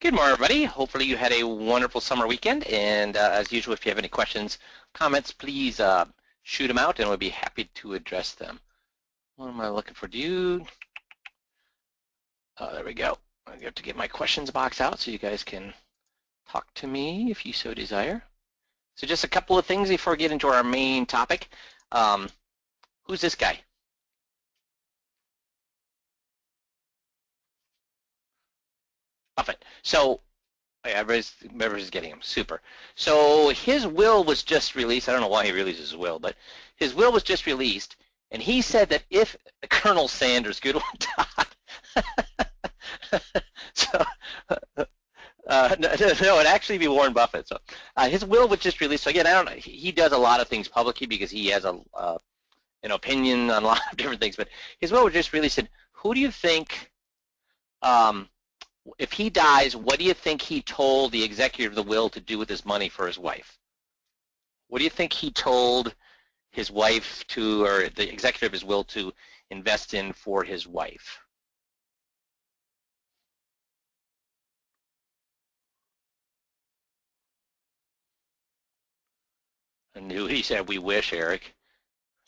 Good morning, everybody. Hopefully you had a wonderful summer weekend. And as usual, if you have any questions, comments, please shoot them out, and we'll be happy to address them. What am I looking for? There we go. I have to get my questions box out so you guys can talk to me if you so desire. So just a couple of things before we get into our main topic. Who's this guy? Buffett. So everybody's getting him. Super. So his will was just released. I don't know why he released his will, but his will was just released, and he said that if Colonel Sanders, good one, Todd. So, no, it'd actually be Warren Buffett. So his will was just released. So again, I don't know. He does a lot of things publicly because he has an opinion on a lot of different things. But his will was just released. And who do you think? If he dies, what do you think he told the executor of the will to do with his money for his wife? What do you think he told his wife to, or the executor of his will to invest in for his wife? And he said, "We wish, Eric."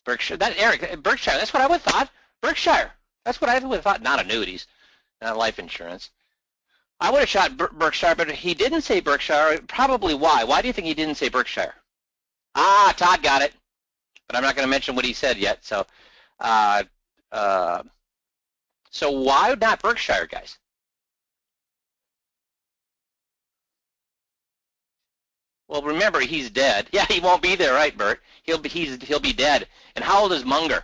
Berkshire, Berkshire, that's what I would have thought. Berkshire, that's what I would have thought, not annuities, not life insurance. I would have shot Berkshire, but he didn't say Berkshire. Probably why? Why do you think he didn't say Berkshire? Ah, Todd got it, but I'm not going to mention what he said yet. So, so why not Berkshire, guys? Well, remember he's dead. Yeah, he won't be there, right, Bert? He'll be dead. And how old is Munger?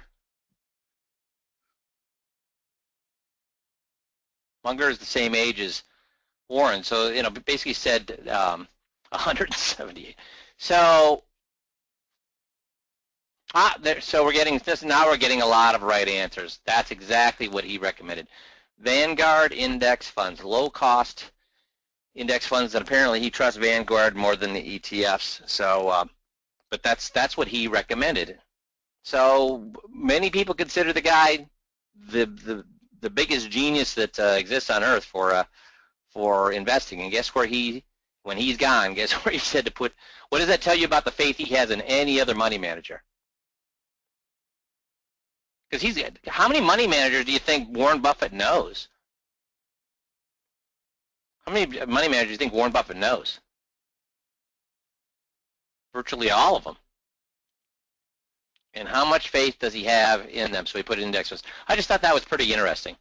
Munger is the same age as Warren, so basically said 178. So so we're getting this now. We're getting a lot of right answers. That's exactly what he recommended. Vanguard index funds, low cost index funds, and apparently he trusts Vanguard more than the ETFs. So, but that's what he recommended. So many people consider the guy the biggest genius that exists on earth for investing. And guess where when he's gone, guess where he said to put, what does that tell you about the faith he has in any other money manager? Because how many money managers do you think Warren Buffett knows? How many money managers do you think Warren Buffett knows? Virtually all of them. And how much faith does he have in them? So he put index funds. I just thought that was pretty interesting.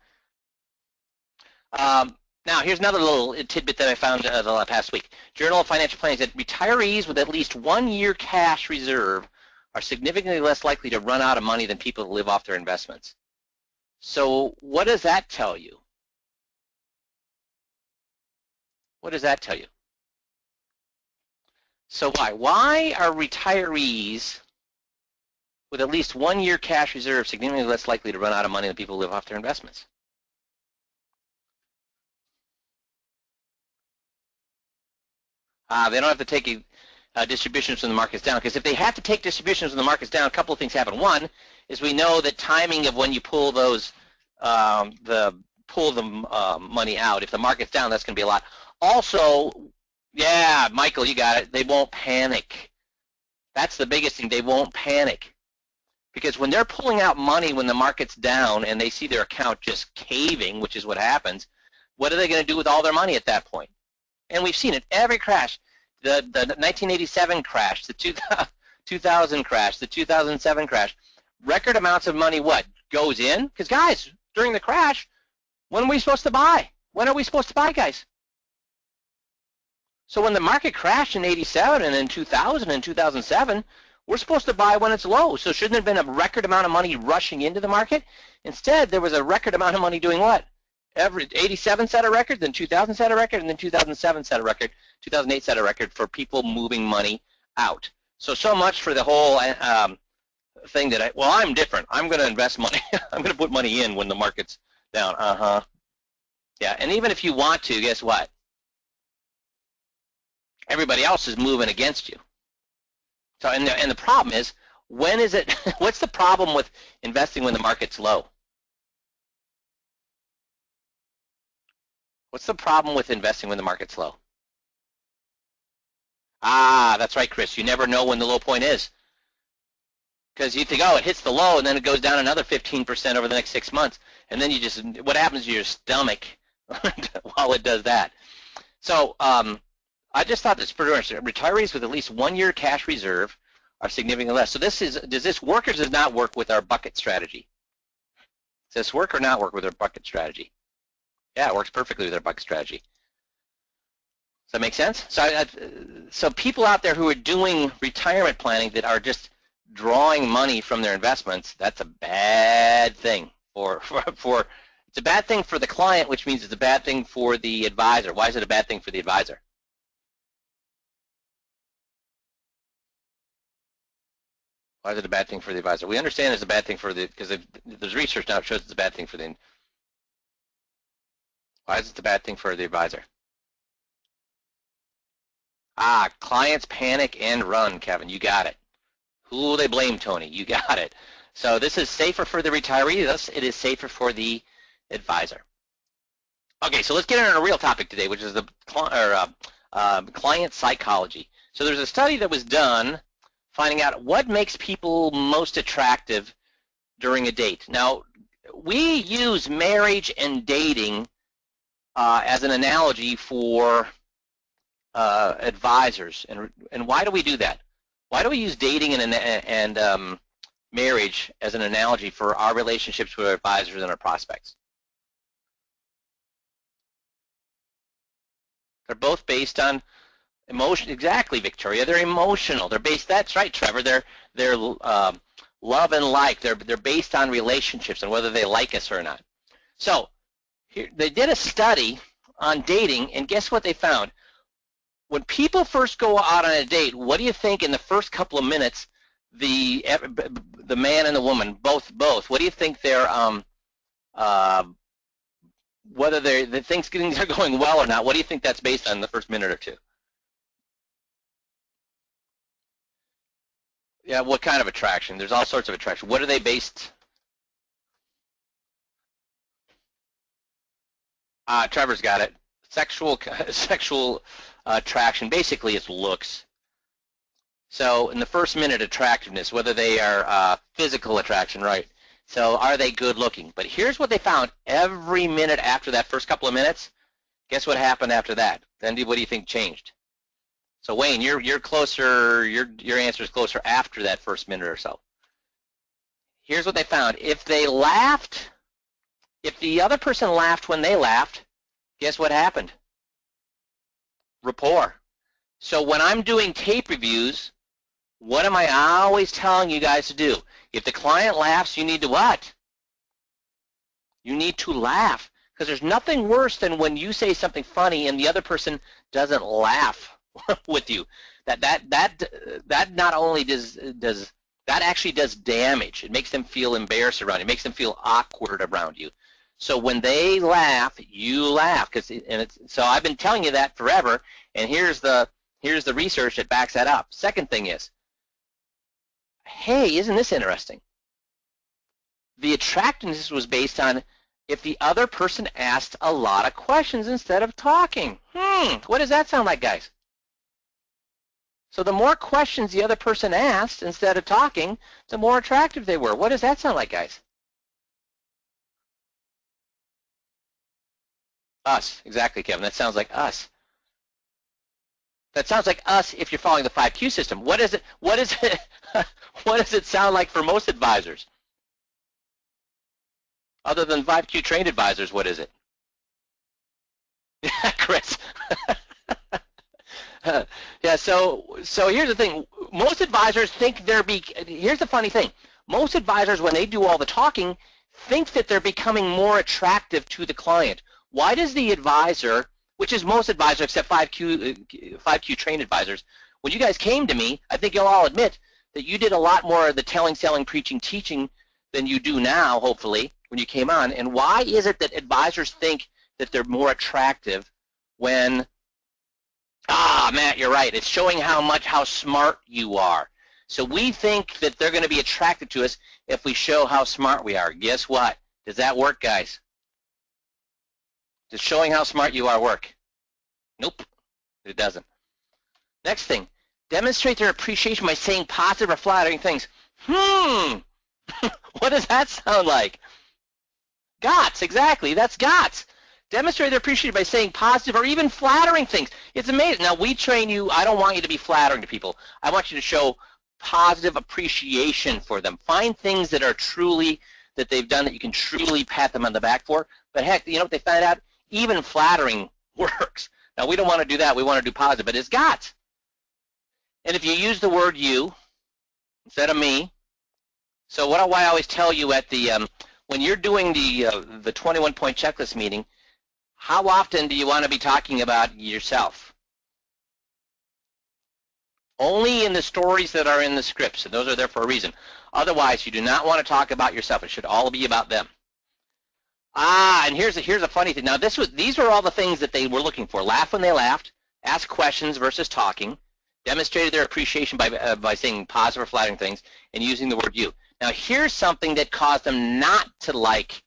Now, here's another little tidbit that I found the past week. Journal of Financial Planning said retirees with at least 1 year cash reserve are significantly less likely to run out of money than people who live off their investments. So what does that tell you? What does that tell you? So why are retirees with at least 1 year cash reserve significantly less likely to run out of money than people who live off their investments? They don't have to take distributions when the market's down, because if they have to take distributions when the market's down, a couple of things happen. One is we know that timing of when you pull those money out. If the market's down, that's going to be a lot. Also, yeah, Michael, you got it. They won't panic. That's the biggest thing. They won't panic, because when they're pulling out money when the market's down and they see their account just caving, which is what happens, what are they going to do with all their money at that point? And we've seen it every crash. The 1987 crash, the 2000 crash, the 2007 crash. Record amounts of money what goes in? Because guys, during the crash, when are we supposed to buy? When are we supposed to buy, guys? So when the market crashed in 87 and in 2000 and 2007, we're supposed to buy when it's low. So shouldn't there have been a record amount of money rushing into the market? Instead, there was a record amount of money doing what? 87 set a record, then 2000 set a record, and then 2007 set a record, 2008 set a record for people moving money out. So much for the whole thing that I'm different. I'm going to invest money. I'm going to put money in when the market's down. Yeah, and even if you want to, guess what? Everybody else is moving against you. So, and the problem is, when is it? What's the problem with investing when the market's low? What's the problem with investing when the market's low? Ah, that's right, Chris. You never know when the low point is. Because you think, oh, it hits the low, and then it goes down another 15% over the next 6 months. And then you just, what happens to your stomach while it does that? So I just thought this for retirees with at least 1 year cash reserve are significantly less. So does this work or does it not work with our bucket strategy? Does this work or not work with our bucket strategy? Yeah, it works perfectly with our bucket strategy. Does that make sense? So people out there who are doing retirement planning that are just drawing money from their investments, that's a bad thing it's a bad thing for the client, which means it's a bad thing for the advisor. Why is it a bad thing for the advisor? Why is it a bad thing for the advisor? We understand it's a bad thing for because there's research now that shows it's a bad thing for why is it a bad thing for the advisor? Ah, clients panic and run, Kevin. You got it. Who will they blame, Tony? You got it. So this is safer for the retiree, thus it is safer for the advisor. Okay, so let's get into a real topic today, which is the client psychology. So there's a study that was done finding out what makes people most attractive during a date. Now, we use marriage and dating as an analogy for advisors. And why do we do that? Why do we use dating and marriage as an analogy for our relationships with our advisors and our prospects? They're both based on emotion. Exactly, Victoria. They're emotional. They're based. That's right, Trevor. They're love and like. They're based on relationships and whether they like us or not. So here, they did a study on dating, and guess what they found? When people first go out on a date, what do you think in the first couple of minutes the man and the woman both what do you think they're whether the things are going well or not? What do you think that's based on in the first minute or two? Yeah, what kind of attraction? There's all sorts of attraction. What are they based? Trevor's got it. Sexual attraction. Basically, it's looks. So in the first minute, attractiveness, whether they are physical attraction, right? So are they good looking? But here's what they found every minute after that first couple of minutes. Guess what happened after that? Then what do you think changed? So Wayne, you're closer. Your answer is closer after that first minute or so. Here's what they found: if they laughed, if the other person laughed when they laughed, guess what happened? Rapport. So when I'm doing tape reviews, what am I always telling you guys to do? If the client laughs, you need to what? You need to laugh, because there's nothing worse than when you say something funny and the other person doesn't laugh with you. That not only does that actually does damage. It makes them feel embarrassed around you. It makes them feel awkward around you. So when they laugh, you laugh. So I've been telling you that forever, and here's the research that backs that up. Second thing is, hey, isn't this interesting? The attractiveness was based on if the other person asked a lot of questions instead of talking. What does that sound like, guys? So the more questions the other person asked instead of talking, the more attractive they were. What does that sound like, guys? Us, exactly, Kevin. That sounds like us. That sounds like us if you're following the 5Q system. What is it? What does it sound like for most advisors? Other than 5Q trained advisors, what is it? Yeah, Chris. Yeah, so here's the thing. Most advisors think here's the funny thing. Most advisors, when they do all the talking, think that they're becoming more attractive to the client. Why does the advisor, which is most advisors except 5Q trained advisors, when you guys came to me, I think you'll all admit that you did a lot more of the telling, selling, preaching, teaching than you do now, hopefully, when you came on. And why is it that advisors think that they're more attractive when, Matt, you're right. It's showing how smart you are. So we think that they're going to be attracted to us if we show how smart we are. Guess what? Does that work, guys? Does showing how smart you are work? Nope, it doesn't. Next thing, demonstrate their appreciation by saying positive or flattering things. What does that sound like? GOTS, exactly, that's GOTS. Demonstrate their appreciation by saying positive or even flattering things. It's amazing. Now, we train you, I don't want you to be flattering to people. I want you to show positive appreciation for them. Find things that are truly, that they've done that you can truly pat them on the back for. But heck, you know what they found out? Even flattering works. Now, we don't want to do that. We want to do positive, but it's GOTS. And if you use the word you instead of me, so what I always tell you at the, when you're doing the 21-point checklist meeting, how often do you want to be talking about yourself? Only in the stories that are in the scripts, and those are there for a reason. Otherwise, you do not want to talk about yourself. It should all be about them. And here's a funny thing. Now, these were all the things that they were looking for. Laugh when they laughed, ask questions versus talking, demonstrated their appreciation by saying positive or flattering things, and using the word you. Now, here's something that caused them not to like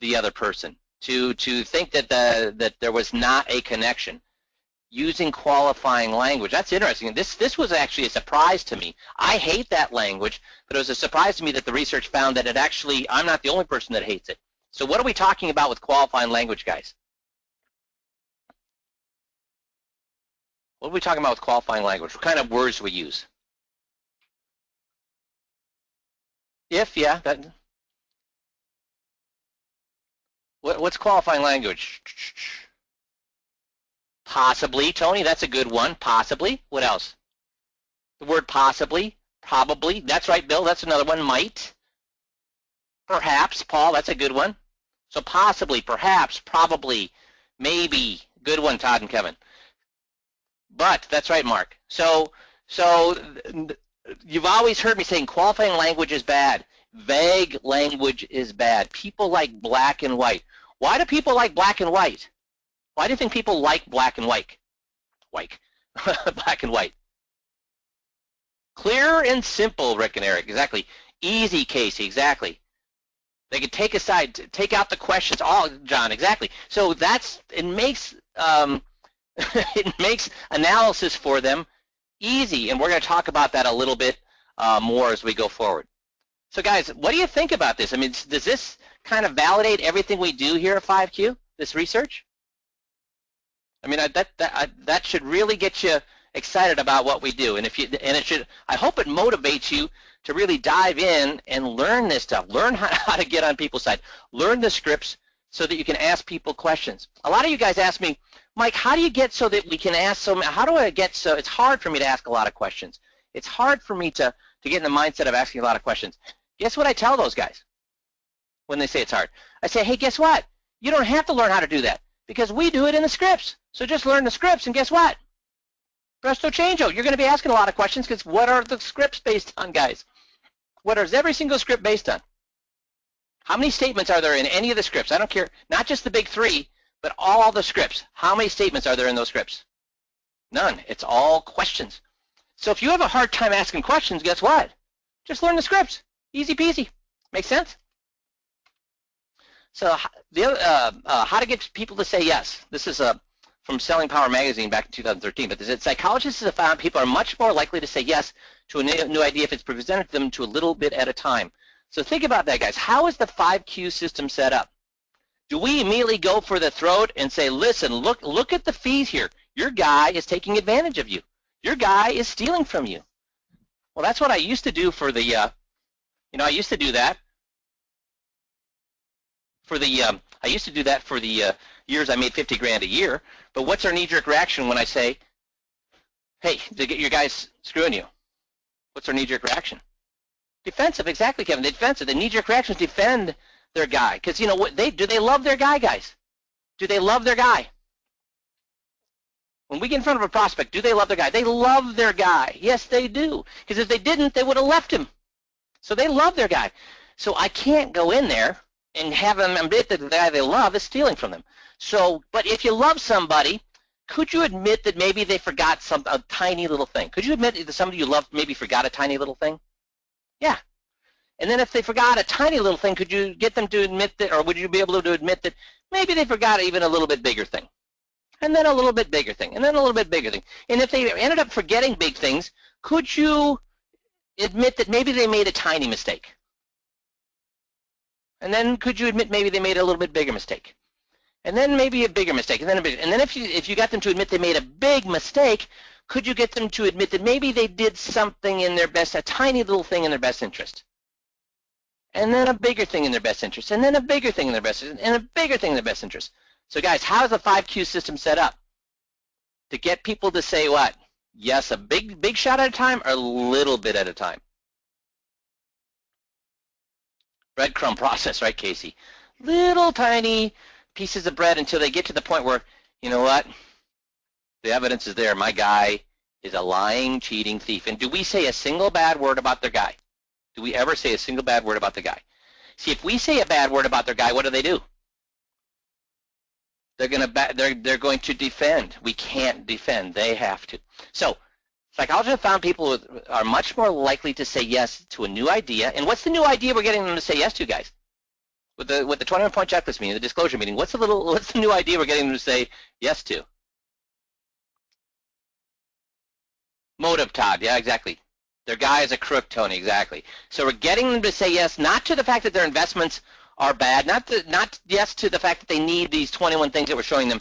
the other person, to think that there was not a connection. Using qualifying language. That's interesting. This was actually a surprise to me. I hate that language, but it was a surprise to me that the research found that it actually, I'm not the only person that hates it. So what are we talking about with qualifying language, guys? What are we talking about with qualifying language? What kind of words do we use? If, yeah. What's qualifying language? Possibly, Tony, that's a good one. Possibly. What else? The word possibly, probably. That's right, Bill. That's another one. Might. Perhaps, Paul. That's a good one. So possibly, perhaps, probably, maybe. Good one, Todd and Kevin. But, that's right, Mark. So you've always heard me saying qualifying language is bad. Vague language is bad. People like black and white. Why do people like black and white? Why do you think people like black and white? Black and white. Clear and simple, Rick and Eric, exactly. Easy, Casey, exactly. They can take out the questions. Oh, John, exactly. So it makes it makes analysis for them easy, and we're going to talk about that a little bit more as we go forward. So, guys, what do you think about this? I mean, does this kind of validate everything we do here at 5Q? This research? I mean, that should really get you excited about what we do, and I hope it motivates you to really dive in and learn this stuff. Learn how to get on people's side. Learn the scripts so that you can ask people questions. A lot of you guys ask me, Mike, how do you get so that we can ask how do I get so it's hard for me to ask a lot of questions. It's hard for me to get in the mindset of asking a lot of questions. Guess what I tell those guys when they say it's hard? I say, hey, guess what? You don't have to learn how to do that because we do it in the scripts. So just learn the scripts, and guess what? Presto changeo. You're going to be asking a lot of questions because what are the scripts based on, guys? What is every single script based on? How many statements are there in any of the scripts? I don't care, not just the big three, but all the scripts. How many statements are there in those scripts? None. It's all questions. So if you have a hard time asking questions, guess what? Just learn the scripts. Easy peasy. Make sense? So how to get people to say yes. This is from Selling Power Magazine back in 2013. But psychologists have found people are much more likely to say yes to a new idea if it's presented to them to a little bit at a time. So think about that, guys. How is the 5Q system set up? Do we immediately go for the throat and say, listen, look at the fees here. Your guy is taking advantage of you. Your guy is stealing from you. Well, that's what I used to do for the, I used to do that for the, years I made 50 grand a year. But what's our knee-jerk reaction when I say, hey, your guy's screwing you? What's our knee-jerk reaction? Defensive, exactly, Kevin. Defensive. The knee-jerk reaction is defend their guy. Because you know what? Do they love their guy, guys? Do they love their guy? When we get in front of a prospect, do they love their guy? They love their guy. Yes, they do. Because if they didn't, they would have left him. So they love their guy. So I can't go in there and have them admit that the guy they love is stealing from them. So, but if you love somebody, could you admit that maybe they forgot a tiny little thing? Could you admit that somebody you love maybe forgot a tiny little thing? Yeah. And then if they forgot a tiny little thing, could you get them to admit that, or would you be able to admit that maybe they forgot even a little bit bigger thing? And then a little bit bigger thing, and then a little bit bigger thing. And if they ended up forgetting big things, could you admit that maybe they made a tiny mistake? And then could you admit maybe they made a little bit bigger mistake? And then maybe a bigger mistake, and then a bigger. And then if you got them to admit they made a big mistake, could you get them to admit that maybe they did something in their best, a tiny little thing in their best interest? And then a bigger thing in their best interest, and then a bigger thing in their best interest, and a bigger thing in their best interest. So guys, how is the 5Q system set up? To get people to say what? Yes, a big shot at a time, or a little bit at a time? Breadcrumb process, right, Casey? Little tiny pieces of bread until they get to the point where, you know what? The evidence is there. My guy is a lying, cheating thief. And do we say a single bad word about their guy? Do we ever say a single bad word about the guy? See, if we say a bad word about their guy, what do? They're going to defend. We can't defend. They have to. So psychologists have found people are much more likely to say yes to a new idea. And what's the new idea we're getting them to say yes to, guys? With the 21-point checklist meeting, the disclosure meeting, what's the new idea we're getting them to say yes to? Motive, Todd. Yeah, exactly. Their guy is a crook, Tony. Exactly. So we're getting them to say yes, not to the fact that their investments are bad, not yes to the fact that they need these 21 things that we're showing them.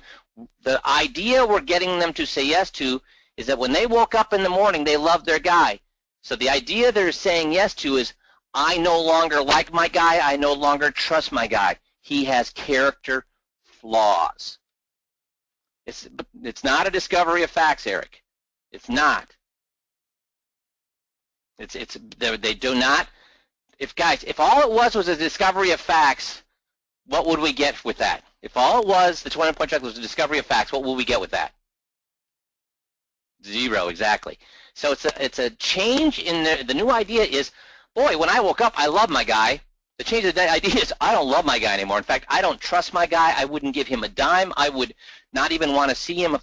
The idea we're getting them to say yes to is that when they woke up in the morning, they loved their guy. So the idea they're saying yes to is, I no longer like my guy. I no longer trust my guy. He has character flaws. It's not a discovery of facts, Eric. It's not. They do not. If all it was a discovery of facts, what would we get with that? If all it was, the 20-point checklist was a discovery of facts, what will we get with that? 0, exactly. So it's a change in the new idea is, boy, when I woke up, I love my guy. The change of the idea is, I don't love my guy anymore. In fact, I don't trust my guy. I wouldn't give him a dime. I would not even want to see him if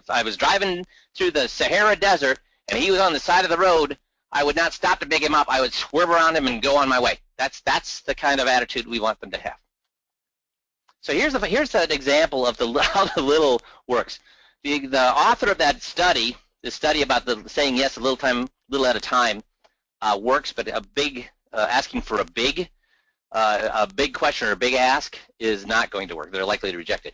I was driving through the Sahara Desert and he was on the side of the road. I would not stop to pick him up. I would swerve around him and go on my way. That's the kind of attitude we want them to have. So here's an example of how the little works. The author of that study, the study about the saying yes a little at a time, works, but asking for a big question or a big ask is not going to work. They're likely to reject it.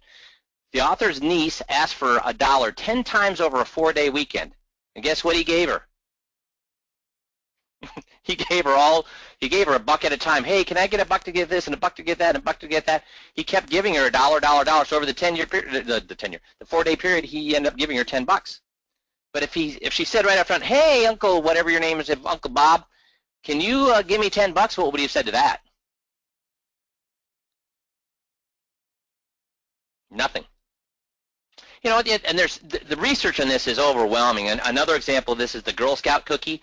The author's niece asked for $1 10 times over a 4-day weekend, and guess what he gave her? He gave her a buck at a time. Hey, can I get a buck to get this and a buck to get that and a buck to get that? He kept giving her $1. So over the 10-year period, the 4-day period, he ended up giving her $10. But if she said right up front, hey, Uncle, whatever your name is, Uncle Bob, can you give me $10? What would you have said to that? Nothing. You know, and there's the research on this is overwhelming. And another example of this is the Girl Scout cookie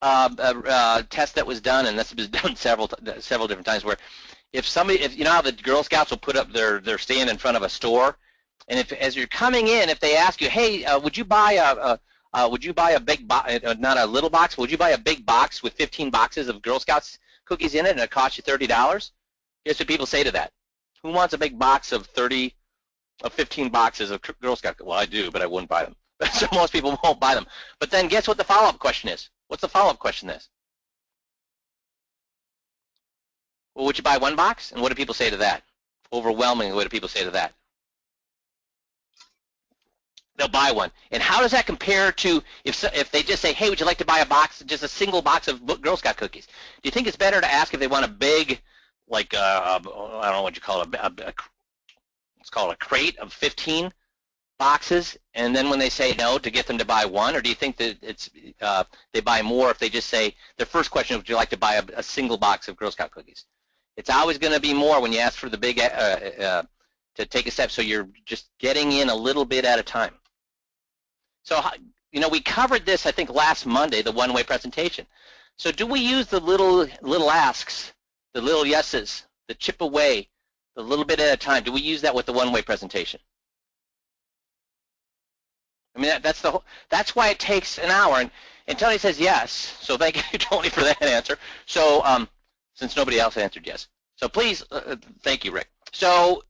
test that was done, and this was done several different times. Where if you know how the Girl Scouts will put up their stand in front of a store, and as you're coming in, if they ask you, hey, would you buy a big box, not a little box, would you buy a big box with 15 boxes of Girl Scouts cookies in it, and it costs you $30? Here's what people say to that: who wants a big box of 15 boxes of Girl Scout cookies? Well, I do, but I wouldn't buy them. So most people won't buy them. But then guess what the follow-up question is? What's the follow-up question is? Well, would you buy one box? And what do people say to that? Overwhelmingly, what do people say to that? They'll buy one. And how does that compare to if they just say, hey, would you like to buy a box, just a single box of Girl Scout cookies? Do you think it's better to ask if they want a big, like, I don't know what you call it, let's call it a crate of 15 boxes, and then when they say no, to get them to buy one? Or do you think that they buy more if they just say, their first question is, would you like to buy a single box of Girl Scout cookies? It's always going to be more when you ask for the big, to take a step, so you're just getting in a little bit at a time. So, you know, we covered this, I think, last Monday, the one-way presentation. So do we use the little asks, the little yeses, the chip away, the little bit at a time? Do we use that with the one-way presentation? I mean, that's why it takes an hour. And Tony says yes. So thank you, Tony, for that answer. So since nobody else answered yes. So please, thank you, Rick. So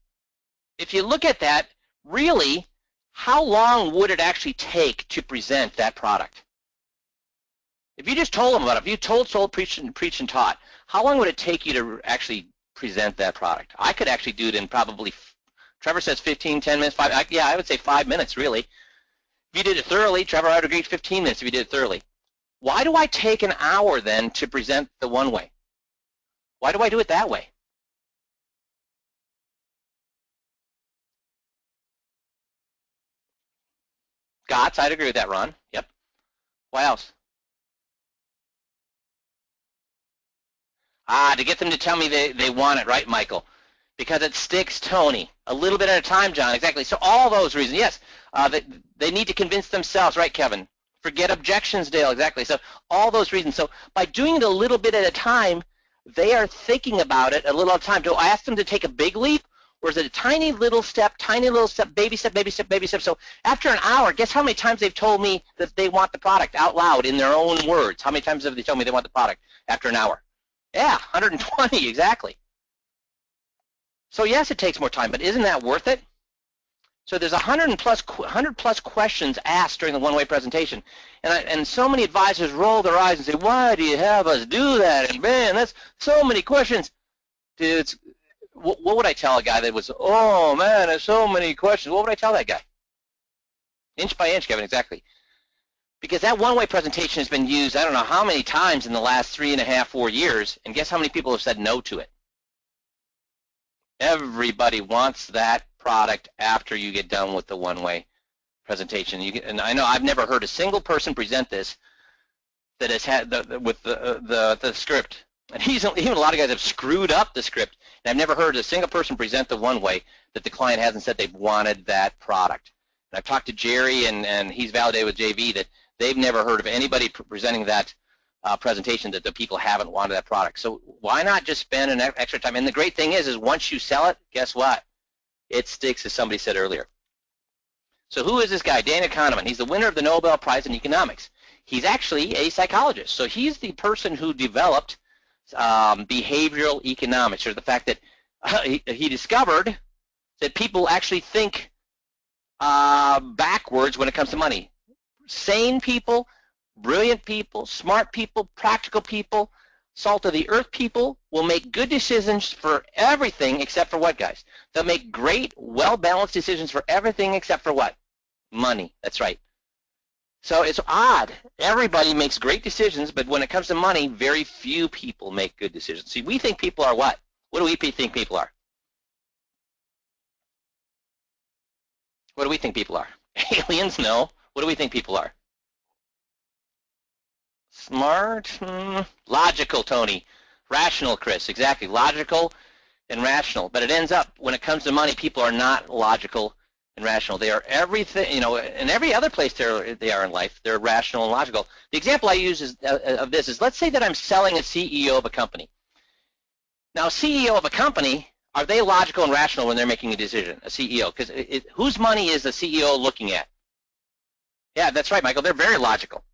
if you look at that, really, how long would it actually take to present that product? If you just told them about it, if you told, sold, preached, and taught, how long would it take you to actually present that product? I could actually do it in probably, Trevor says 15, 10 minutes, yeah, I would say 5 minutes, really. If you did it thoroughly, Trevor, I would agree 15 minutes if you did it thoroughly. Why do I take an hour then to present the one way? Why do I do it that way? Gots, I'd agree with that, Ron. Yep. Why else? To get them to tell me they want it, right, Michael? Because it sticks, Tony. A little bit at a time, John, exactly. So all those reasons, yes. They need to convince themselves, right, Kevin? Forget objections, Dale, exactly. So all those reasons. So by doing it a little bit at a time, they are thinking about it a little at a time. Do I ask them to take a big leap, or is it a tiny little step, baby step, baby step, baby step? So after an hour, guess how many times they've told me that they want the product out loud in their own words? How many times have they told me they want the product after an hour? Yeah, 120, exactly. So yes, it takes more time, but isn't that worth it? So there's 100 plus questions asked during the one-way presentation, and so many advisors roll their eyes and say, "Why do you have us do that?" And man, that's so many questions. Dude, what would I tell a guy that was, "Oh man, there's so many questions"? What would I tell that guy? Inch by inch, Kevin, exactly. Because that one-way presentation has been used, I don't know how many times in the last 3.5, 4 years, and guess how many people have said no to it? Everybody wants that product after you get done with the one-way presentation. And I know I've never heard a single person present this that has had the script. And even a lot of guys have screwed up the script. And I've never heard a single person present the one-way that the client hasn't said they've wanted that product. And I've talked to Jerry, and he's validated with JV that they've never heard of anybody presenting that presentation that the people haven't wanted that product. So why not just spend an extra time? And the great thing is once you sell it, guess what? It sticks, as somebody said earlier. So who is this guy? Daniel Kahneman. He's the winner of the Nobel Prize in Economics. He's actually a psychologist. So he's the person who developed behavioral economics, or the fact that he discovered that people actually think backwards when it comes to money. Sane people, brilliant people, smart people, practical people, salt of the earth people will make good decisions for everything except for what, guys? They'll make great, well-balanced decisions for everything except for what? Money. That's right. So it's odd. Everybody makes great decisions, but when it comes to money, very few people make good decisions. See, we think people are what? What do we think people are? What do we think people are? Aliens? No. What do we think people are? Smart? Logical, Tony. Rational, Chris. Exactly. Logical and rational. But it ends up, when it comes to money, people are not logical and rational. They are everything, in every other place they are in life, they're rational and logical. The example I use of this is, let's say that I'm selling a CEO of a company. Now, a CEO of a company, are they logical and rational when they're making a decision, a CEO? Because whose money is the CEO looking at? Yeah, that's right, Michael. They're very logical.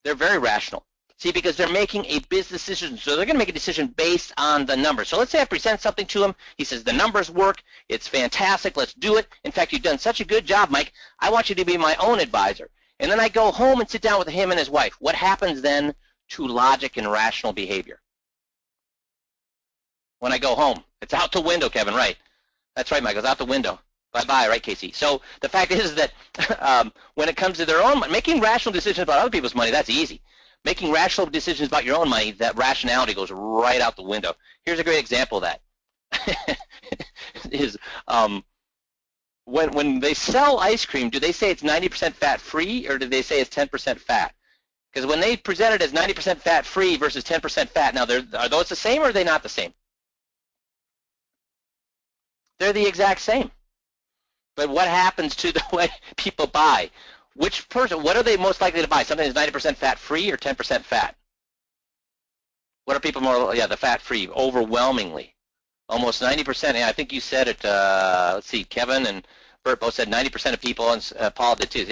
They're very rational. See, because they're making a business decision, so they're going to make a decision based on the numbers. So let's say I present something to him. He says, the numbers work. It's fantastic. Let's do it. In fact, you've done such a good job, Mike. I want you to be my own advisor. And then I go home and sit down with him and his wife. What happens then to logic and rational behavior? When I go home, it's out the window, Kevin, right? That's right, Michael. It's out the window. Bye-bye, right, Casey? So the fact is that when it comes to their own money, making rational decisions about other people's money, that's easy. Making rational decisions about your own money, that rationality goes right out the window. Here's a great example of that. is when they sell ice cream, do they say it's 90% fat-free, or do they say it's 10% fat? Because when they present it as 90% fat-free versus 10% fat, now are those the same, or are they not the same? They're the exact same. But what happens to the way people buy? What are they most likely to buy? Something that's 90% fat-free or 10% fat? What are people more, the fat-free, overwhelmingly. Almost 90%, I think you said it, let's see, Kevin and Bert both said 90% of people, and Paul did too.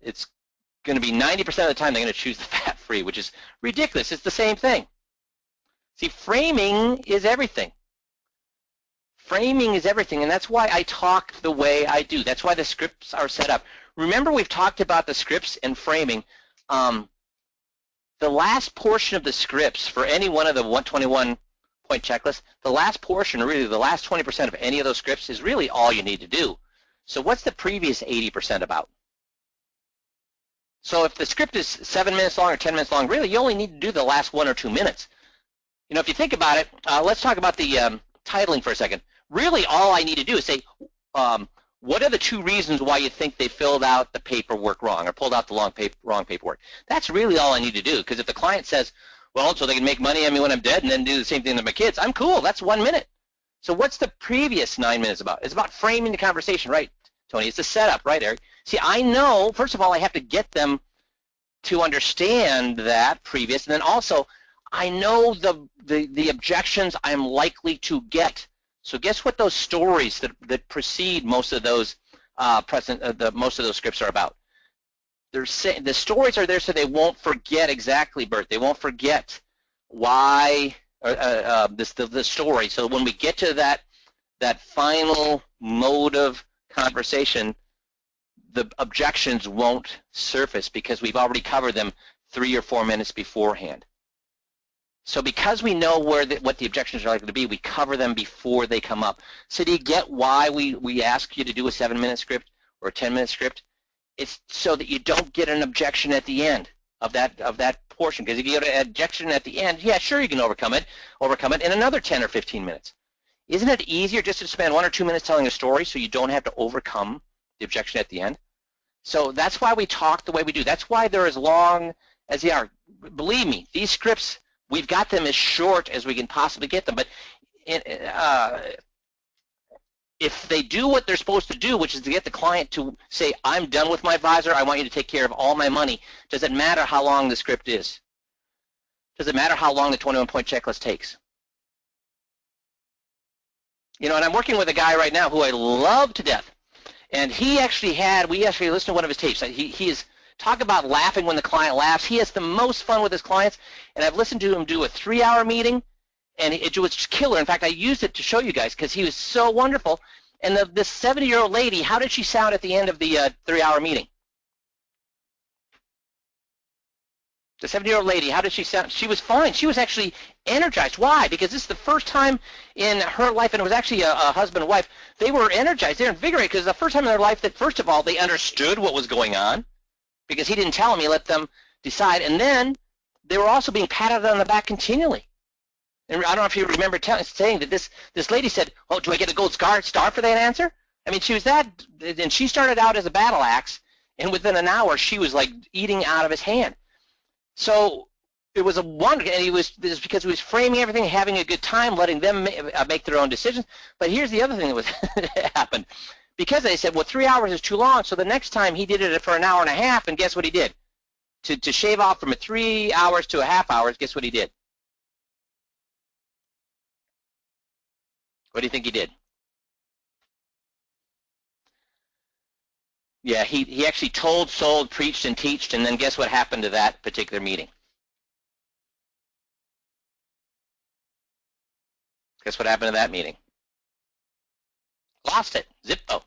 It's going to be 90% of the time they're going to choose the fat-free, which is ridiculous. It's the same thing. See, framing is everything. Framing is everything, and that's why I talk the way I do. That's why the scripts are set up. Remember, we've talked about the scripts and framing. The last portion of the scripts for any one of the 121-point checklists, the last portion, or really the last 20% of any of those scripts is really all you need to do. So what's the previous 80% about? So if the script is 7 minutes long or 10 minutes long, really you only need to do the last 1 or 2 minutes. You know, if you think about it, let's talk about the titling for a second. Really all I need to do is say, what are the 2 reasons why you think they filled out the paperwork wrong or pulled out the wrong paperwork? That's really all I need to do, because if the client says, well, so they can make money on me when I'm dead and then do the same thing to my kids, I'm cool. That's 1 minute. So what's the previous 9 minutes about? It's about framing the conversation, right, Tony? It's the setup, right, Eric? See, I know, first of all, I have to get them to understand that previous, and then also I know the objections I'm likely to get. So guess what those stories that precede most of those most of those scripts are about? They're saying the stories are there so they won't forget exactly, Bert. They won't forget why the story. So when we get to that final mode of conversation, the objections won't surface because we've already covered them 3 or 4 minutes beforehand. So because we know what the objections are likely to be, we cover them before they come up. So do you get why we ask you to do a 7-minute script or a 10-minute script? It's so that you don't get an objection at the end of that portion. Because if you get an objection at the end, yeah, sure, you can overcome it in another 10 or 15 minutes. Isn't it easier just to spend 1 or 2 minutes telling a story so you don't have to overcome the objection at the end? So that's why we talk the way we do. That's why they're as long as they are. Believe me, these scripts, we've got them as short as we can possibly get them. But if they do what they're supposed to do, which is to get the client to say, I'm done with my advisor, I want you to take care of all my money, does it matter how long the script is? Does it matter how long the 21-point checklist takes? You know, and I'm working with a guy right now who I love to death. And we actually listened to one of his tapes. He is, talk about laughing when the client laughs. He has the most fun with his clients. And I've listened to him do a 3-hour meeting, and it was just killer. In fact, I used it to show you guys because he was so wonderful. And this 70-year-old lady, how did she sound at the end of the 3-hour meeting? The 70-year-old lady, how did she sound? She was fine. She was actually energized. Why? Because this is the first time in her life, and it was actually a husband and wife, they were energized. They were invigorated because the first time in their life that, first of all, they understood what was going on because he didn't tell them. He let them decide. And then they were also being patted on the back continually. And I don't know if you remember saying that this lady said, oh, do I get a gold star for that answer? I mean, she was that, and she started out as a battle axe, and within an hour, she was like eating out of his hand. So it was a wonder, and this was because he was framing everything, having a good time, letting them make their own decisions. But here's the other thing that happened. Because they said, well, 3 hours is too long, so the next time he did it for an hour and a half, and guess what he did? To shave off from 3 hours to a half hours, guess what he did? What do you think he did? Yeah, he actually told, sold, preached, and teached, and then guess what happened to that particular meeting? Guess what happened to that meeting? Lost it. Zippo.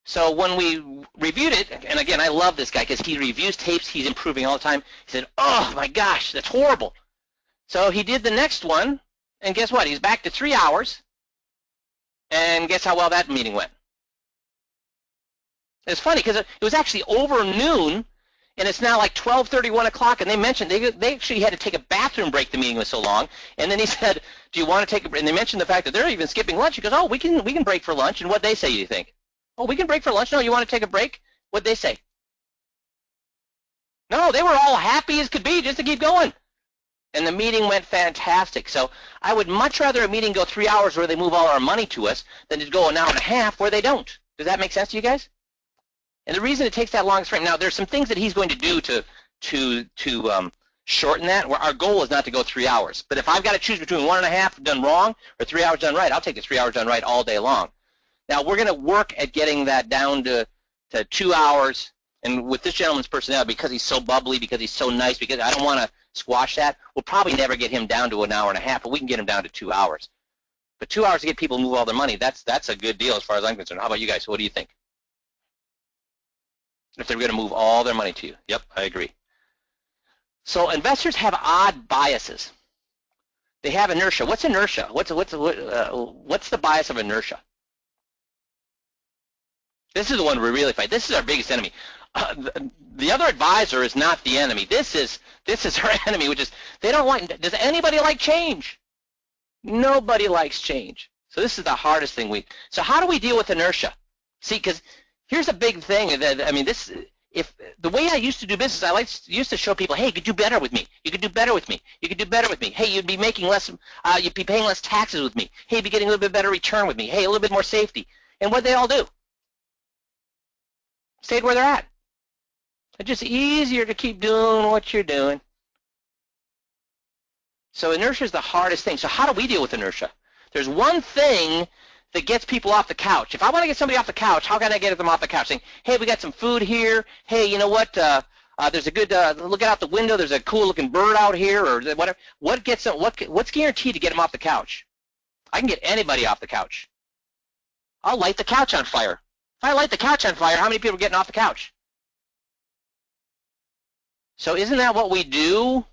So when we reviewed it, and again, I love this guy because he reviews tapes. He's improving all the time. He said, oh, my gosh, that's horrible. So he did the next one, and guess what? He's back to 3 hours, and guess how well that meeting went? It's funny because it was actually over noon, and it's now like 12:30, 1 o'clock, and they mentioned they actually had to take a bathroom break. The meeting was so long, and then he said, "Do you want to take a break?" And they mentioned the fact that they're even skipping lunch. He goes, "Oh, we can break for lunch." And what they say, you think? "Oh, we can break for lunch." No, you want to take a break? What they say? No, they were all happy as could be just to keep going, and the meeting went fantastic. So I would much rather a meeting go 3 hours where they move all our money to us than to go an hour and a half where they don't. Does that make sense to you guys? And the reason it takes that long frame, now there's some things that he's going to do to shorten that, where our goal is not to go 3 hours. But if I've got to choose between 1.5 done wrong or 3 hours done right, I'll take the 3 hours done right all day long. Now we're going to work at getting that down to 2 hours, and with this gentleman's personality, because he's so bubbly, because he's so nice, because I don't want to squash that. We'll probably never get him down to an hour and a half, but we can get him down to 2 hours. But 2 hours to get people to move all their money, that's a good deal as far as I'm concerned. How about you guys? What do you think? If they're going to move all their money to you. Yep, I agree. So investors have odd biases. They have inertia. What's inertia? What's the bias of inertia? This is the one we really fight. This is our biggest enemy. The other advisor is not the enemy. This is our enemy, which is they don't like. Does anybody like change? Nobody likes change. So this is the hardest thing So how do we deal with inertia? See, because here's a big thing. If the way I used to do business, used to show people, hey, you could do better with me. You could do better with me. You could do better with me. Hey, you'd be making less. You'd be paying less taxes with me. Hey, you'd be getting a little bit better return with me. Hey, a little bit more safety. And what they all do? Stayed where they're at. It's just easier to keep doing what you're doing. So inertia is the hardest thing. So how do we deal with inertia? There's one thing that gets people off the couch. If I want to get somebody off the couch, how can I get them off the couch? Saying, hey, we got some food here. Hey, you know what? There's a good look out the window. There's a cool-looking bird out here, or whatever. What gets them? What's guaranteed to get them off the couch? I can get anybody off the couch. I'll light the couch on fire. If I light the couch on fire, how many people are getting off the couch? So isn't that what we do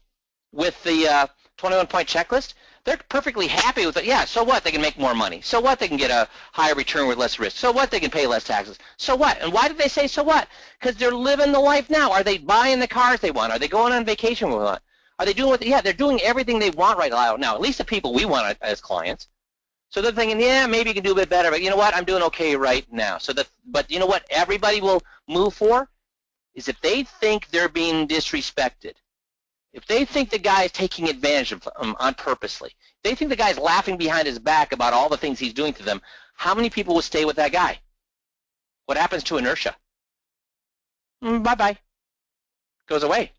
with the 21-point checklist? They're perfectly happy with it. Yeah, so what? They can make more money. So what? They can get a higher return with less risk. So what? They can pay less taxes. So what? And why did they say so what? Because they're living the life now. Are they buying the cars they want? Are they going on vacation we want? Are they doing what? Yeah, they're doing everything they want right now. At least the people we want as clients. So they're thinking, yeah, maybe you can do a bit better, but you know what? I'm doing okay right now. But you know what? Everybody will move for is if they think they're being disrespected. If they think the guy is taking advantage of them on purposely, if they think the guy's laughing behind his back about all the things he's doing to them, how many people will stay with that guy? What happens to inertia? Bye-bye. Goes away.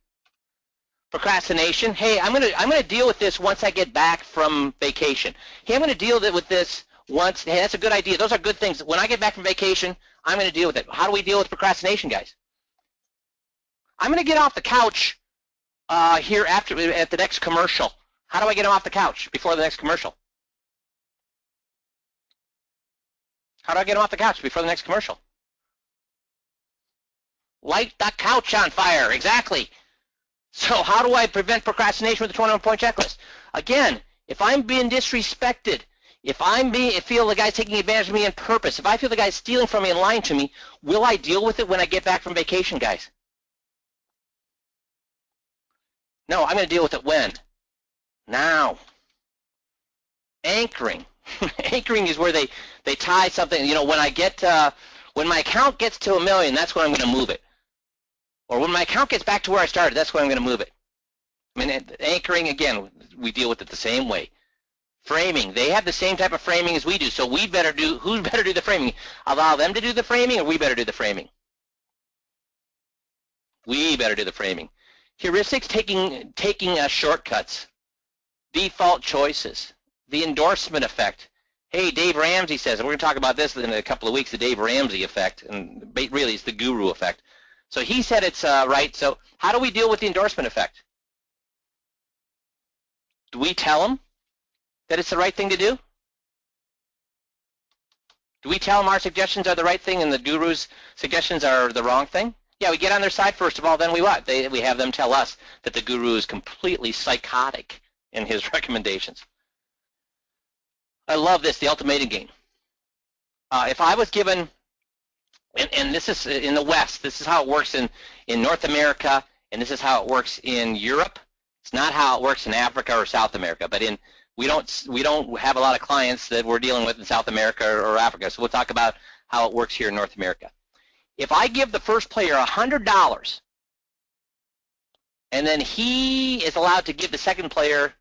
Procrastination. Hey, I'm gonna deal with this once I get back from vacation. Hey, I'm gonna deal with this once. Hey, that's a good idea. Those are good things. When I get back from vacation, I'm gonna deal with it. How do we deal with procrastination, guys? I'm gonna get off the couch here at the next commercial. How do I get him off the couch before the next commercial? How do I get him off the couch before the next commercial? Light the couch on fire. Exactly. So how do I prevent procrastination with the 21-point checklist? Again, if I'm being disrespected, if I feel the guy's taking advantage of me on purpose, if I feel the guy's stealing from me and lying to me, will I deal with it when I get back from vacation, guys? No, I'm going to deal with it when? Now. Anchoring. Anchoring is where they tie something. You know, when my account gets to $1 million, that's when I'm going to move it. Or when my account gets back to where I started, that's when I'm going to move it. I mean, anchoring, again, we deal with it the same way. Framing, they have the same type of framing as we do, so who's better do the framing? Allow them to do the framing, or we better do the framing? We better do the framing. Heuristics, taking shortcuts. Default choices. The endorsement effect. Hey, Dave Ramsey says, and we're going to talk about this in a couple of weeks, the Dave Ramsey effect, and really it's the guru effect. So he said it's right. So how do we deal with the endorsement effect? Do we tell them that it's the right thing to do? Do we tell them our suggestions are the right thing and the guru's suggestions are the wrong thing? Yeah, we get on their side first of all, then we what? We have them tell us that the guru is completely psychotic in his recommendations. I love this, the ultimatum game. If I was given, and this is in the West, this is how it works in North America, and this is how it works in Europe. It's not how it works in Africa or South America, but we don't have a lot of clients that we're dealing with in South America or Africa, so we'll talk about how it works here in North America. If I give the first player $100, and then he is allowed to give the second player,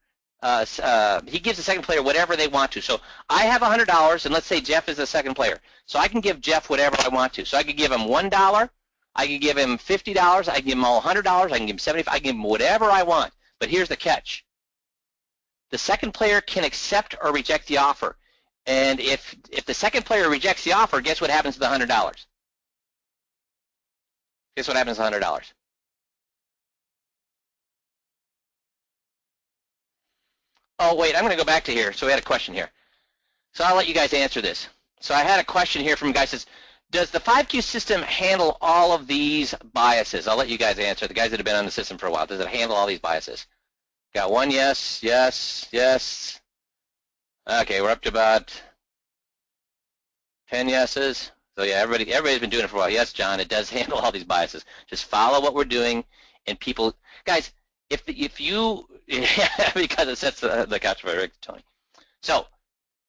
he gives the second player whatever they want to. So I have $100, and let's say Jeff is the second player. So I can give Jeff whatever I want to. So I could give him $1, I could give him $50, I can give him all $100, I can give him $75, I can give him whatever I want. But here's the catch. The second player can accept or reject the offer. And if the second player rejects the offer, guess what happens to the $100? Guess what happens to the $100? Oh, wait, I'm going to go back to here. So we had a question here. So I'll let you guys answer this. So I had a question here from a guy who says, does the 5Q system handle all of these biases? I'll let you guys answer. The guys that have been on the system for a while, does it handle all these biases? Got one yes, yes, yes. Okay, we're up to about 10 yeses. So yeah, everybody's been doing it for a while. Yes, John, it does handle all these biases. Just follow what we're doing, and people, guys, if you, because it sets the couch for Rick, Tony. So,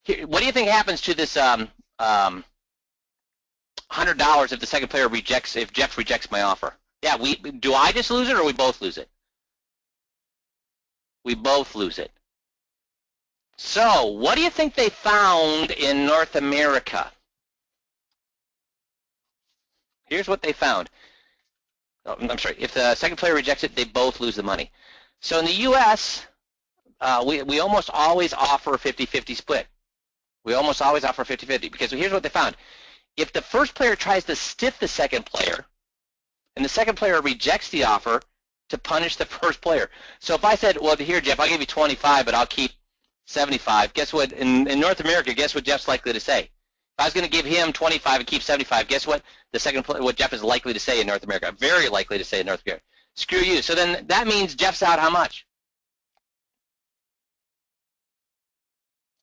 here, what do you think happens to this $100 if the second player rejects, if Jeff rejects my offer? Yeah, do I just lose it, or we both lose it? We both lose it. So, what do you think they found in North America? Here's what they found. Oh, I'm sorry. If the second player rejects it, they both lose the money. So in the U.S., we almost always offer a 50-50 split. We almost always offer 50-50 because here's what they found. If the first player tries to stiff the second player and the second player rejects the offer, to punish the first player. So if I said, well, here, Jeff, I'll give you 25, but I'll keep 75, guess what? In North America, guess what Jeff's likely to say? If I was going to give him 25 and keep 75, guess what? What Jeff is likely to say in North America, very likely to say in North America. Screw you. So then that means Jeff's out how much?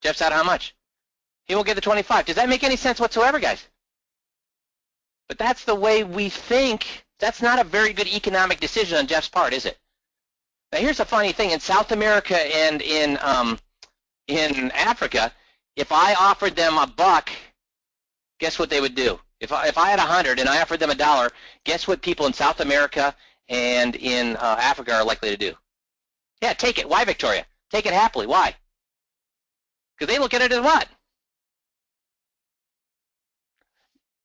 Jeff's out how much? He won't get the 25. Does that make any sense whatsoever, guys? But that's the way we think. That's not a very good economic decision on Jeff's part, is it? Now here's the funny thing. In South America and in Africa, if I offered them $1, guess what they would do? If I had 100 and I offered them $1, guess what people in South America and in Africa are likely to do? Yeah, take it. Why, Victoria? Take it happily. Why? Because they look at it as what?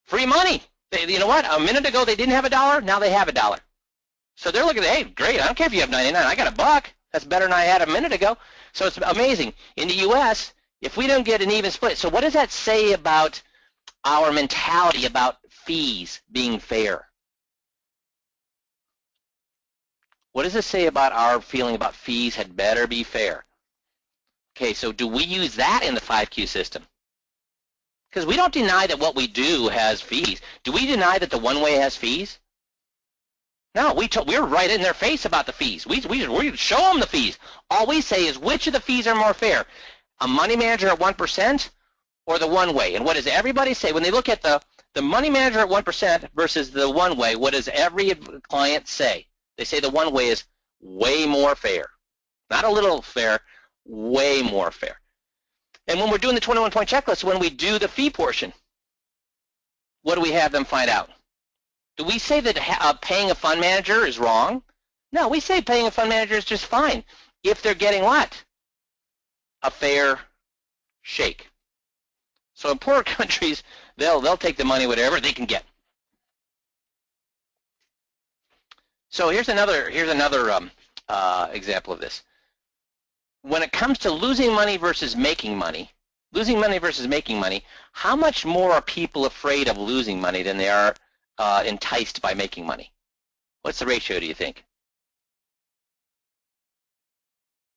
Free money. You know what? A minute ago they didn't have $1. Now they have $1. So they're looking at, hey, great. I don't care if you have 99. I got $1. That's better than I had a minute ago. So it's amazing. In the U.S., if we don't get an even split, so what does that say about our mentality about fees being fair? What does it say about our feeling about fees had better be fair? Okay, so do we use that in the 5Q system? Because we don't deny that what we do has fees. Do we deny that the one-way has fees? No, we're right in their face about the fees. We show them the fees. All we say is which of the fees are more fair, a money manager at 1% or the one-way? And what does everybody say when they look at the money manager at 1% versus the one-way? What does every client say? They say the one-way is way more fair. Not a little fair, way more fair. And when we're doing the 21-point checklist, when we do the fee portion, what do we have them find out? Do we say that paying a fund manager is wrong? No, we say paying a fund manager is just fine if they're getting what? A fair shake. So in poorer countries, they'll take the money whatever they can get. So here's another example of this. When it comes to losing money versus making money, how much more are people afraid of losing money than they are enticed by making money? What's the ratio, do you think?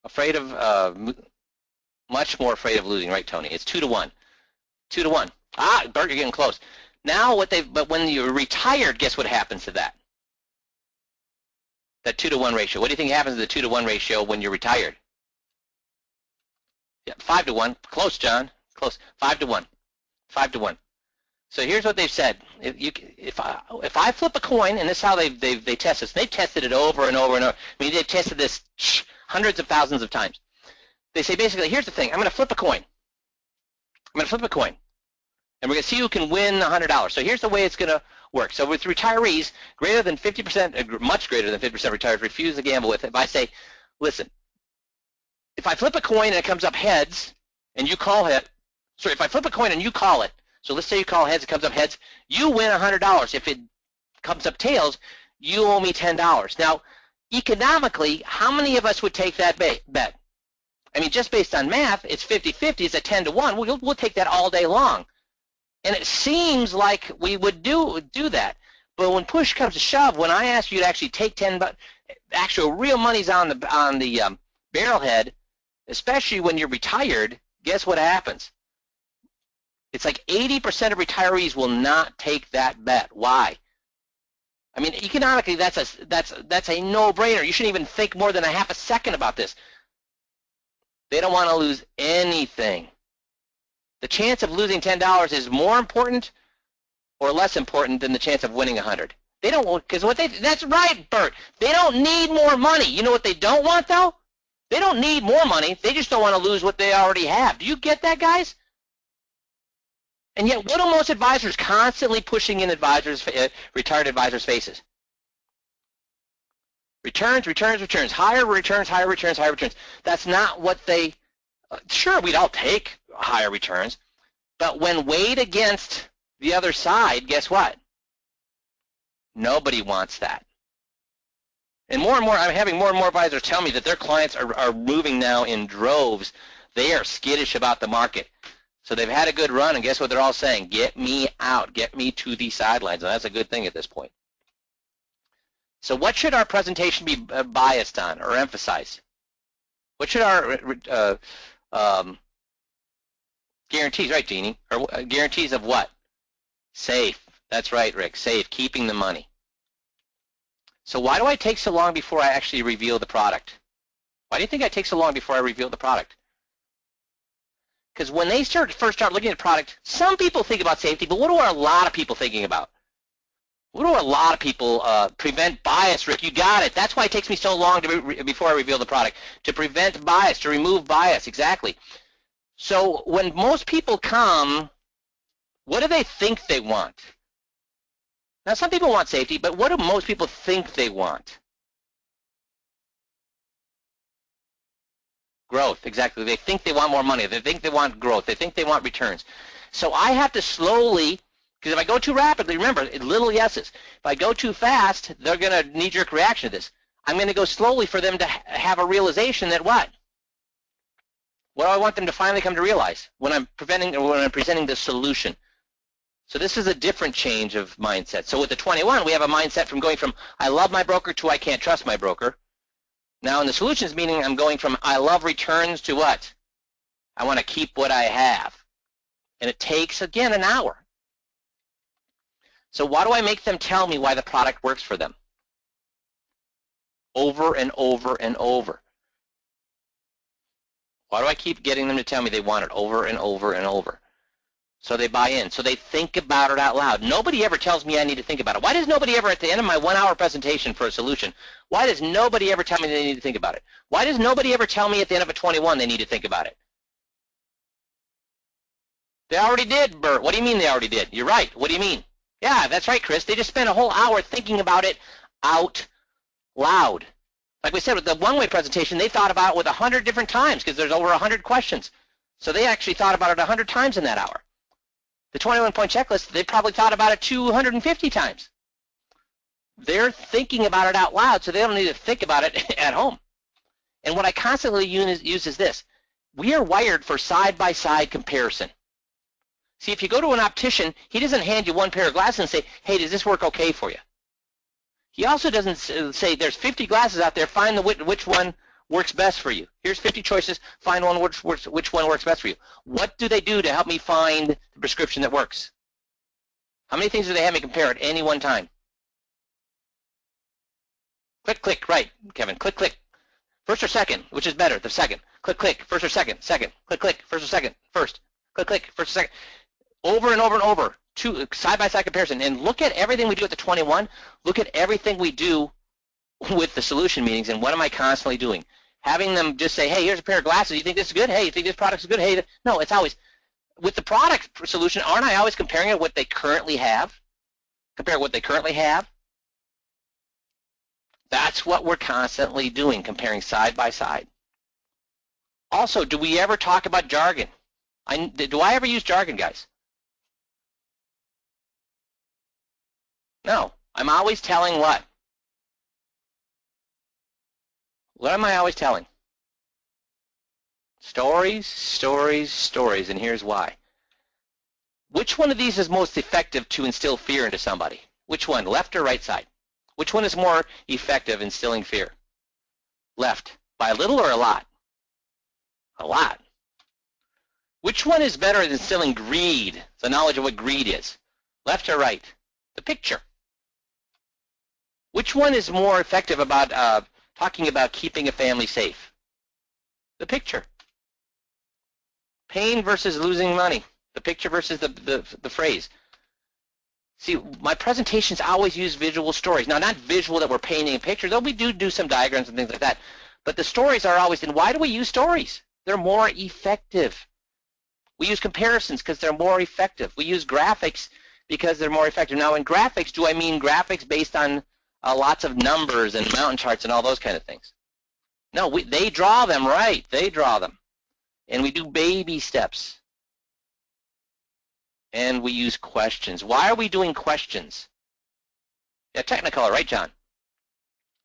Afraid of, much more afraid of losing, right, Tony? It's 2 to 1. 2 to 1. Ah, Bert, you're getting close. Now, but when you're retired, guess what happens to that? That 2 to 1 ratio. What do you think happens to the 2 to 1 ratio when you're retired? Yeah, 5 to 1. Close, John. Close. 5 to 1. 5 to 1. So here's what they've said. If I flip a coin, and this is how they test this. They've tested it over and over and over. I mean, they've tested this hundreds of thousands of times. They say basically, here's the thing. I'm going to flip a coin. And we're going to see who can win $100. So here's the way it's going to work. So with retirees, greater than 50%, much greater than 50% retired refuse to gamble with it. If I say, listen, if I flip a coin and it comes up heads, and you call it, sorry, if I flip a coin and you call it, so let's say you call heads, it comes up heads, you win $100. If it comes up tails, you owe me $10. Now, economically, how many of us would take that bet? I mean, just based on math, it's 50-50, it's a 10 to 1. We'll take that all day long. And it seems like we would do that. But when push comes to shove, when I ask you to actually take 10, but actual real money's on the barrel head, especially when you're retired, guess what happens? It's like 80% of retirees will not take that bet. Why? I mean, economically, that's a no-brainer. You shouldn't even think more than a half a second about this. They don't want to lose anything. The chance of losing $10 is more important or less important than the chance of winning 100. They don't, because that's right, Bert. They don't need more money. You know what they don't want, though? They don't need more money. They just don't want to lose what they already have. Do you get that, guys? And yet, what are most advisors constantly pushing in retired advisors' faces? Returns, returns, returns. Higher returns, higher returns, higher returns. That's not what they, sure, we'd all take higher returns, but when weighed against the other side, guess what? Nobody wants that. And more, I'm having more and more advisors tell me that their clients are moving now in droves. They are skittish about the market. So they've had a good run, and guess what they're all saying? Get me out. Get me to the sidelines. And that's a good thing at this point. So what should our presentation be biased on or emphasize? What should our guarantees, right, Jeannie? Or guarantees of what? Safe. That's right, Rick. Safe. Keeping the money. So why do I take so long before I actually reveal the product? Why do you think I take so long before I reveal the product? Because when they first start looking at the product, some people think about safety, but what are a lot of people thinking about? What do a lot of people prevent bias, Rick? You got it. That's why it takes me so long before I reveal the product, to prevent bias, to remove bias, exactly. So when most people come, what do they think they want? Now, some people want safety, but what do most people think they want? Growth, exactly. They think they want more money. They think they want growth. They think they want returns. So I have to slowly, because if I go too rapidly, remember, little yeses. If I go too fast, they're going to knee-jerk reaction to this. I'm going to go slowly for them to have a realization that what? What do I want them to finally come to realize when I'm presenting the solution? So this is a different change of mindset. So with the 21, we have a mindset from going from I love my broker to I can't trust my broker. Now in the solutions meeting, I'm going from I love returns to what? I want to keep what I have. And it takes, again, an hour. So why do I make them tell me why the product works for them? Over and over and over. Why do I keep getting them to tell me they want it over and over and over? So they buy in. So they think about it out loud. Nobody ever tells me I need to think about it. Why does nobody ever, at the end of my 1-hour presentation for a solution, why does nobody ever tell me they need to think about it? Why does nobody ever tell me at the end of a 21 they need to think about it? They already did, Bert. What do you mean they already did? You're right. What do you mean? Yeah, that's right, Chris. They just spent a whole hour thinking about it out loud. Like we said with the one-way presentation, they thought about it with 100 different times because there's over 100 questions. So they actually thought about it 100 times in that hour. The 21-point checklist, they probably thought about it 250 times. They're thinking about it out loud, so they don't need to think about it at home. And what I constantly use is this. We are wired for side-by-side comparison. See, if you go to an optician, he doesn't hand you one pair of glasses and say, hey, does this work okay for you? He also doesn't say, there's 50 glasses out there, find which one works best for you. Here's 50 choices, find one which one works best for you. What do they do to help me find the prescription that works? How many things do they have me compare at any one time? Click, click, right, Kevin, click, click. First or second, which is better, the second. Click, click, first or second, second. Click, click, first or second, first. Click, click, first or second. Over and over and over, side-by-side comparison. And look at everything we do at the 21. Look at everything we do with the solution meetings, and what am I constantly doing? Having them just say, hey, here's a pair of glasses. You think this is good? Hey, you think this product is good? Hey, no, it's always, with the product solution, aren't I always comparing it to what they currently have? Compare what they currently have? That's what we're constantly doing, comparing side by side. Also, do we ever talk about jargon? Do I ever use jargon, guys? No. I'm always telling what? What am I always telling? Stories, stories, stories, and here's why. Which one of these is most effective to instill fear into somebody? Which one, left or right side? Which one is more effective in instilling fear? Left. By a little or a lot? A lot. Which one is better at instilling greed, the knowledge of what greed is? Left or right? The picture. Which one is more effective about talking about keeping a family safe? The picture. Pain versus losing money. The picture versus the phrase. See, my presentations always use visual stories. Now, not visual that we're painting a picture, though we do some diagrams and things like that. But the stories are always, and why do we use stories? They're more effective. We use comparisons because they're more effective. We use graphics because they're more effective. Now, in graphics, do I mean graphics based on lots of numbers and mountain charts and all those kind of things? No, they draw them, right? They draw them. And we do baby steps. And we use questions. Why are we doing questions? Yeah, Technicolor, right, John?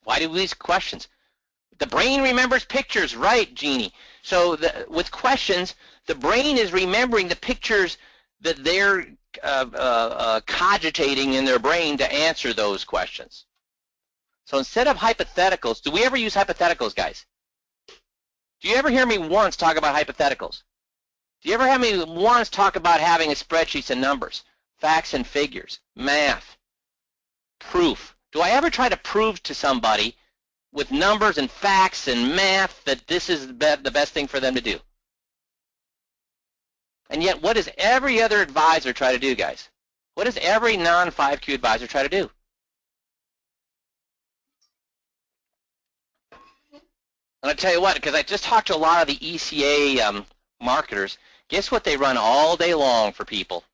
Why do we use questions? The brain remembers pictures, right, Jeannie? So with questions, the brain is remembering the pictures that they're cogitating in their brain to answer those questions. So instead of hypotheticals, do we ever use hypotheticals, guys? Do you ever hear me once talk about hypotheticals? Do you ever hear me once talk about having a spreadsheet and numbers, facts and figures, math, proof? Do I ever try to prove to somebody with numbers and facts and math that this is the best thing for them to do? And yet, what does every other advisor try to do, guys? What does every non-5Q advisor try to do? And I'll tell you what, because I just talked to a lot of the ECA marketers, guess what they run all day long for people?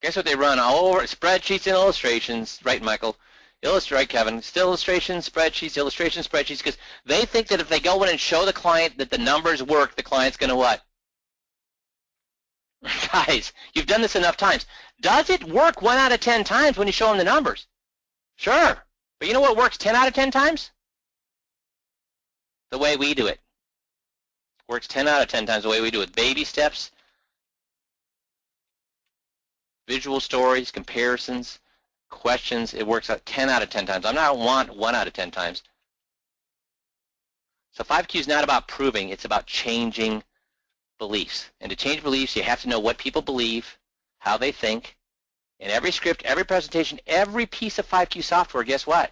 Guess what they run all over? Spreadsheets and illustrations, right, Michael? Right, Kevin. Still illustrations, spreadsheets, because they think that if they go in and show the client that the numbers work, the client's going to what? Guys, you've done this enough times. Does it work 1 out of 10 times when you show them the numbers? Sure. But you know what works 10 out of 10 times? The way we do it. Works 10 out of 10 times the way we do it. Baby steps, visual stories, comparisons, questions. It works out 10 out of 10 times. I don't want 1 out of 10 times. So 5Q is not about proving. It's about changing beliefs. And to change beliefs, you have to know what people believe, how they think. And every script, every presentation, every piece of 5Q software, guess what?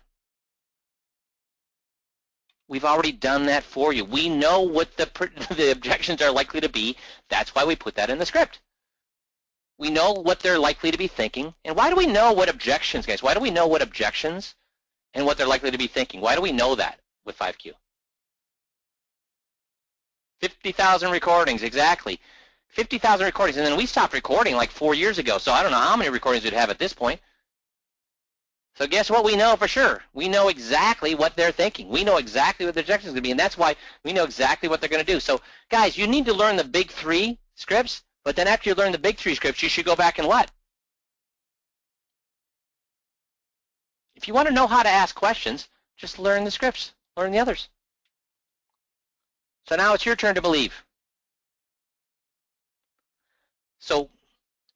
We've already done that for you. We know what the objections are likely to be. That's why we put that in the script. We know what they're likely to be thinking. And why do we know what objections, guys? Why do we know what objections and what they're likely to be thinking? Why do we know that with 5Q? 50,000 recordings, exactly. 50,000 recordings. And then we stopped recording like 4 years ago. So I don't know how many recordings we'd have at this point. So guess what we know for sure? We know exactly what they're thinking. We know exactly what the objection is going to be, and that's why we know exactly what they're going to do. So, guys, you need to learn the big 3 scripts, but then after you learn the big 3 scripts, you should go back and what? If you want to know how to ask questions, just learn the scripts, learn the others. So now it's your turn to believe. So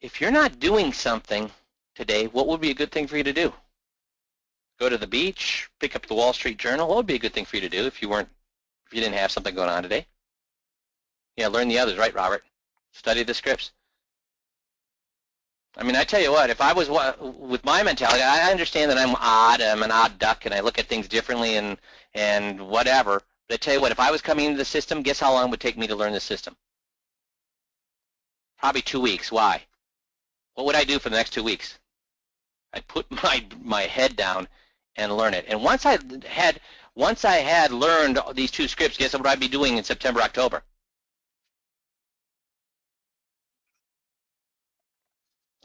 if you're not doing something today, what would be a good thing for you to do? Go to the beach, pick up the Wall Street Journal. What would be a good thing for you to do if you didn't have something going on today? Yeah, learn the others, right, Robert? Study the scripts. I mean, I tell you what, if I was with my mentality, I understand that I'm an odd duck, and I look at things differently and whatever. But I tell you what, if I was coming into the system, guess how long it would take me to learn the system? Probably 2 weeks. Why? What would I do for the next 2 weeks? I'd put my head down and learn it. And once I had learned these 2 scripts, guess what I'd be doing in September, October?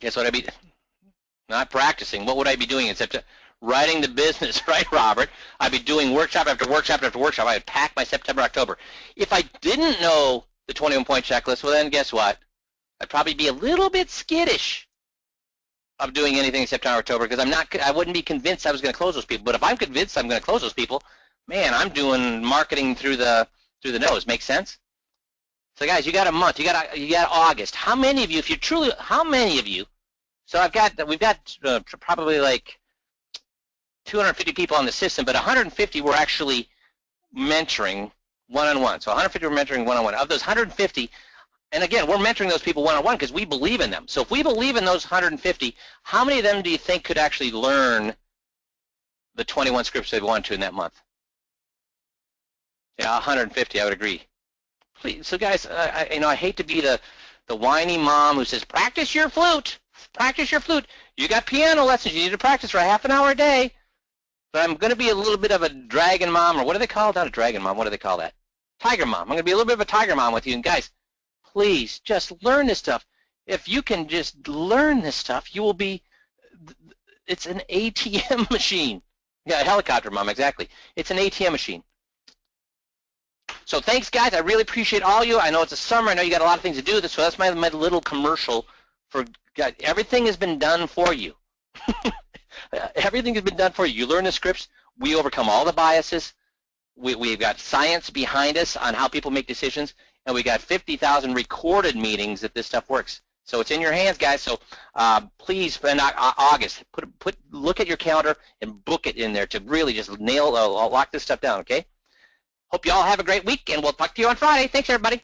Guess what I'd be not practicing. What would I be doing in September? Writing the business, right, Robert? I'd be doing workshop after workshop after workshop. I'd pack my September, October. If I didn't know the 21-point checklist, well, then guess what? I'd probably be a little bit skittish of doing anything in September, October, because I wouldn't be convinced I was going to close those people. But if I'm convinced I'm going to close those people, man, I'm doing marketing through the nose. Make sense? So guys, you got a month. You got August. How many of you, how many of you? So we've got probably like 250 people on the system, but 150 we're actually mentoring one-on-one. So 150 we're mentoring one-on-one. Of those 150, and again, we're mentoring those people one-on-one because we believe in them. So if we believe in those 150, how many of them do you think could actually learn the 21 scripts they want to in that month? Yeah, 150, I would agree. Please, so guys, I hate to be the whiny mom who says, practice your flute. Practice your flute. You got piano lessons. You need to practice for a half an hour a day. But I'm going to be a little bit of a dragon mom, or what do they call it? Not a dragon mom. What do they call that? Tiger mom. I'm going to be a little bit of a tiger mom with you. And guys, please just learn this stuff. If you can just learn this stuff, you will be, it's an ATM machine. Yeah, a helicopter mom, exactly. It's an ATM machine. So thanks, guys. I really appreciate all you. I know it's a summer. I know you got a lot of things to do. So that's my little commercial for God. Everything has been done for you. Everything has been done for you. You learn the scripts. We overcome all the biases. We've got science behind us on how people make decisions, and we got 50,000 recorded meetings that this stuff works. So it's in your hands, guys. So please, in August, look at your calendar and book it in there to really just lock this stuff down, okay? Hope you all have a great week, and we'll talk to you on Friday. Thanks, everybody.